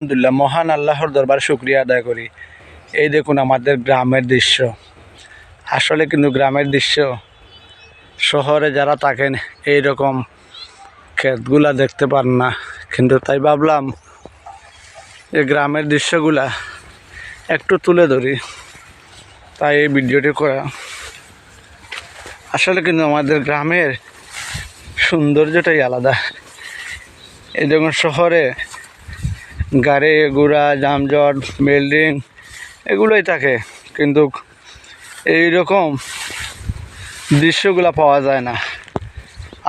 আলহামদুলিল্লাহ, মহান আল্লাহর দরবার শুকরিয়া আদায় করি। এই দেখুন আমাদের গ্রামের দৃশ্য। আসলে কিন্তু গ্রামের দৃশ্য শহরে যারা থাকেন এই রকম ক্ষেতগুলা দেখতে পান না, কিন্তু তাই ভাবলাম এই গ্রামের দৃশ্যগুলা একটু তুলে ধরি, তাই এই ভিডিওটি করা। আসলে কিন্তু আমাদের গ্রামের সৌন্দর্যটাই আলাদা। এই দেখুন শহরে গাড়ি ঘোড়া, যানজট, বিল্ডিং এগুলোই থাকে, কিন্তু এই রকম দৃশ্যগুলো পাওয়া যায় না।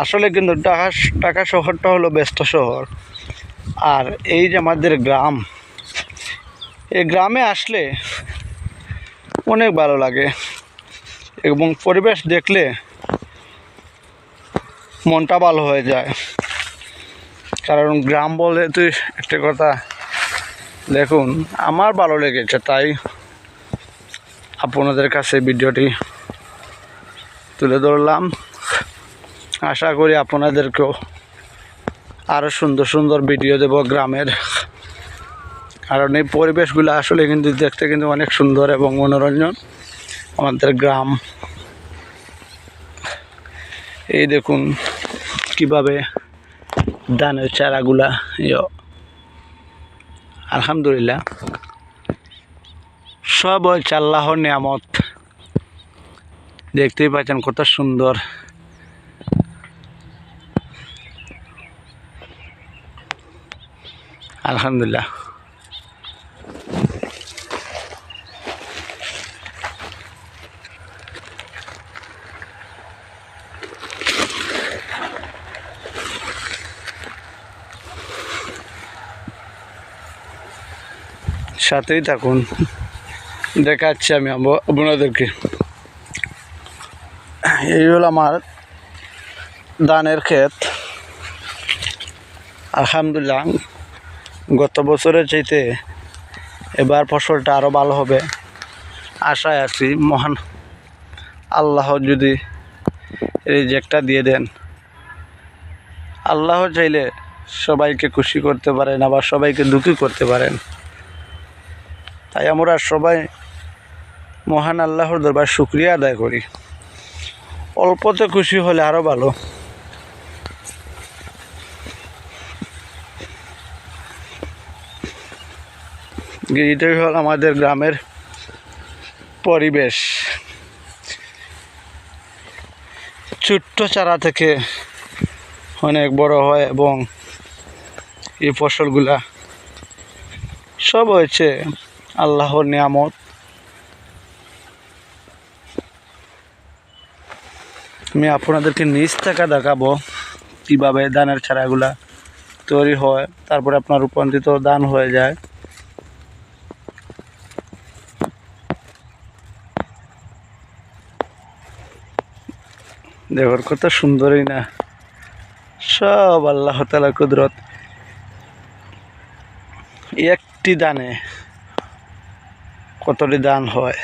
আসলে কিন্তু ঢাকা শহরটা হলো ব্যস্ত শহর, আর এই যে আমাদের গ্রাম, এই গ্রামে আসলে অনেক ভালো লাগে এবং পরিবেশ দেখলে মনটা ভালো হয়ে যায়। কারণ গ্রাম বলে তুই একটা কথা, দেখুন আমার ভালো লেগেছে, তাই আপনাদের কাছে ভিডিওটি তুলে ধরলাম। আশা করি আপনাদেরকেও আরও সুন্দর সুন্দর ভিডিও দেব গ্রামের, কারণ এই পরিবেশগুলো আসলে কিন্তু দেখতে কিন্তু অনেক সুন্দর এবং মনোরঞ্জন আমাদের গ্রাম। এই দেখুন কিভাবে ধানের চারাগুলা, আলহামদুলিল্লাহ সব হচ্ছে আল্লাহর নিয়ামত। দেখতেই পাচ্ছেন কত সুন্দর। আলহামদুলিল্লাহ। সাথেই থাকুন, দেখাচ্ছি আমি আপনাদেরকে। এই হলো আমার ধানের ক্ষেত। আলহামদুলিল্লাহ গত বছরের চাইতে এবার ফসলটা আরও ভালো হবে আশায় আছি। মহান আল্লাহ যদি রিজেক্টটা দিয়ে দেন, আল্লাহ চাইলে সবাইকে খুশি করতে পারেন, আবার সবাইকে দুঃখী করতে পারেন। তাই আমরা সবাই মহান আল্লাহর দরবার শুকরিয়া আদায় করি। অল্পতে খুশি হলে আরও ভালো। এটাই হল আমাদের গ্রামের পরিবেশ। ছোট্ট চারা থেকে অনেক বড় হয় এবং এই ফসলগুলা সব হয়েছে আল্লাহর নিয়ামত। আমি আপনাদেরকে নিজ থেকে দেখাবো কীভাবে ধানের চারাগুলা তৈরি হয়, তারপরে আপনার রূপান্তরিত ধান হয়ে যায়। দেখুন কত সুন্দরই না, সব আল্লাহ তাআলার কুদরত। একটি দানে কতটি দান হয়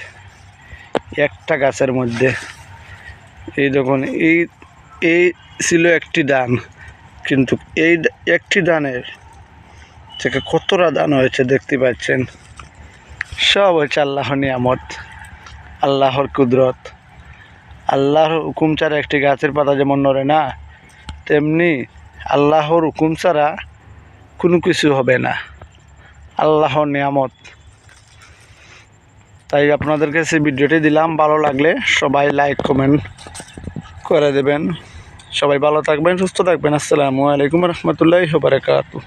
একটা গাছের মধ্যে। এই দেখুন এই ছিল একটি দান, কিন্তু এই একটি দানের থেকে কতটা দান হয়েছে দেখতে পাচ্ছেন। সব হচ্ছে আল্লাহর নিয়ামত, আল্লাহর কুদরত। আল্লাহর হুকুম ছাড়া একটি গাছের পাতা যেমন নড়ে না, তেমনি আল্লাহর হুকুম ছাড়া কোনো কিছু হবে না, আল্লাহর নিয়ামত। তাই আপনাদের কাছে ভিডিওটি দিলাম। ভালো লাগলে সবাই লাইক কমেন্ট করে দেবেন। সবাই ভালো থাকবেন, সুস্থ থাকবেন। আসসালামু আলাইকুম রহমতুল্লাহি ওয়া বারাকাতুহু।